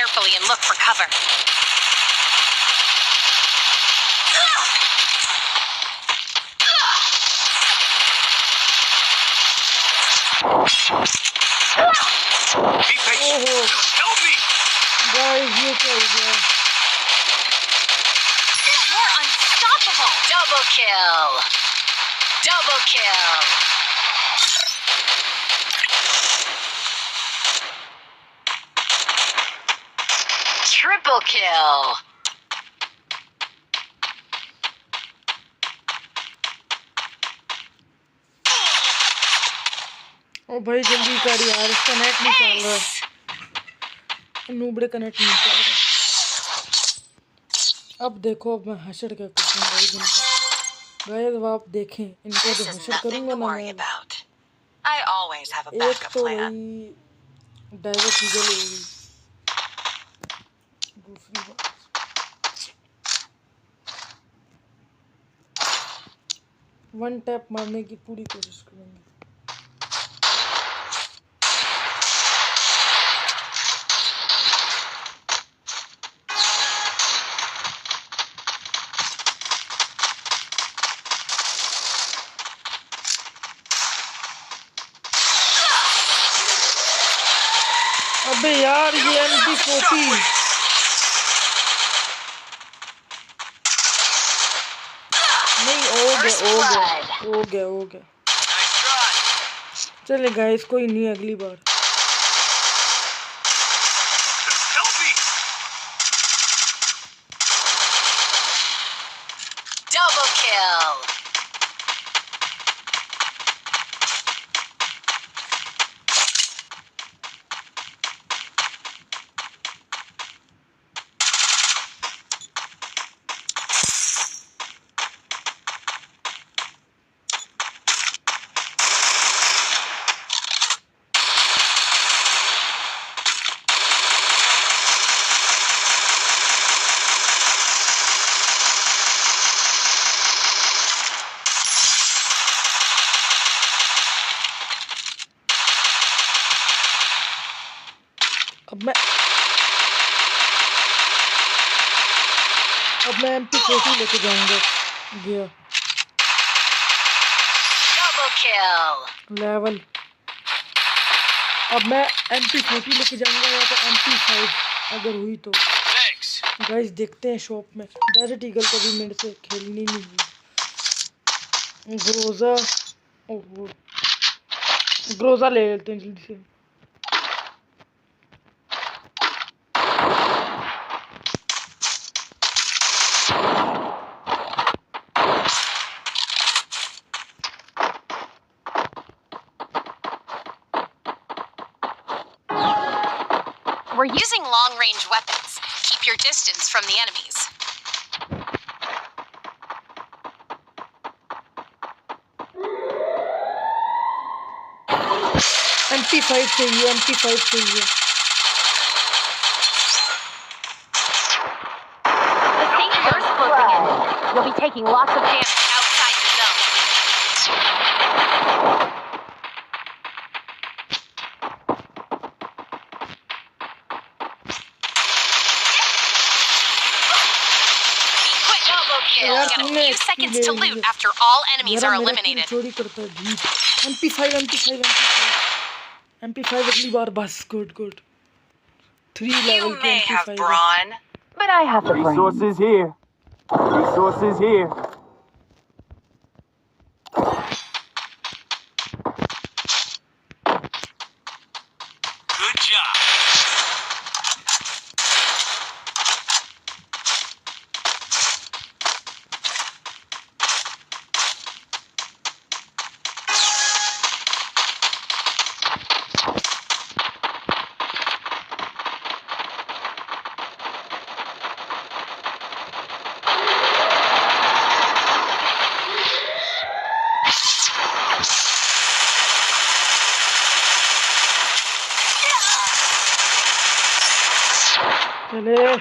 carefully and look for cover. Be patient. Help me! Guys, ये क्या हो गया? You're unstoppable! Double kill! Double kill! Triple kill! ओ भाई जल्दी कर यार, इसका नेट नहीं चल रहा। नूबड़े का नेट नहीं चल रहा। अब देखो, अब मैं हशर क्या करता हूँ भाई इनका। गाइस अब आप देखें, इनको जो हशर करूँगा ना मैं, एक तो भाई डायवर्ट ईगल होगी, दूसरी बात वन टैप मारने की पूरी कोशिश करूँगी। अबे यार ये MP40 नहीं, हो गया। चले गाइस, कोई नहीं, अगली बार। Double kill! अब मैं MP40 लेके जाऊंगा। गया लेवल। अब मैं MP40 लेके जाऊंगा या तो MP5 अगर हुई तो। गाइस देखते हैं शॉप में। डेजर्ट ईगल कभी मेरे से खेलनी नहीं हुई। ग्रोजा ले लेते हैं जल्दी से। We're using long-range weapons. Keep your distance from the enemies. MP5 चाहिए, MP5 चाहिए। The safe zone's closing in. You'll be taking lots of damage outside the zone. Kill. Got a few seconds to loot after all enemies are eliminated. चोरी करता है जीत। MP5 अगली बार बस। Good 3 level के MP5। brawn, but I have the brain. Resources here. Good job.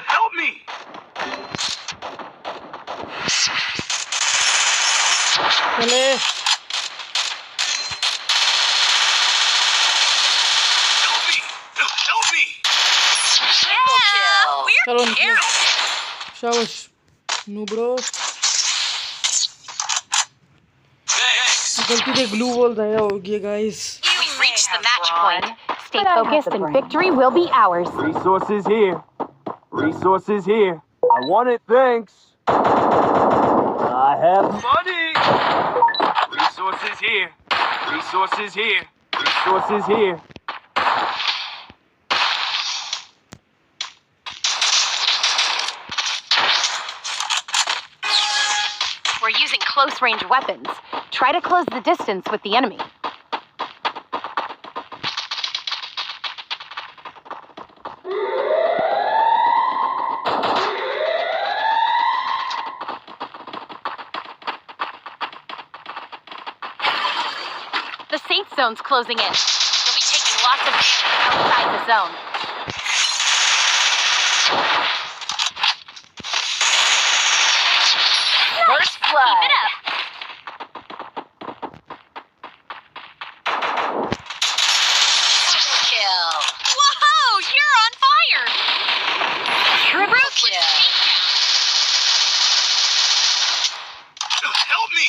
Help me! चले Help me! Triple kill. चलो निकलो। शाबाश नूब्रो। गलती से ग्लू वॉल ज़ाया हो गया guys. We've reached the match point. Stay focused and victory will be ours. Resources here. Resources here. I want it, thanks. I have money. Resources here. Resources here. Resources here. We're using close-range weapons. Try to close the distance with the enemy. The safe zone's closing in. You'll be taking lots of damage outside the zone. First blood. Keep it up. Kill. Whoa, you're on fire. Triple kill. Help me.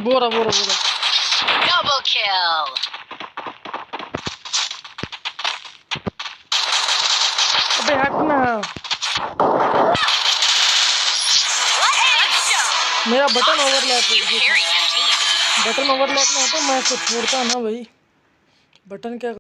Bora. Double kill. अबे हटना। मेरा button overlap हो You गया। carried your team. Button overlap में होता मैं तो छोड़ता ना भाई। बटन क्या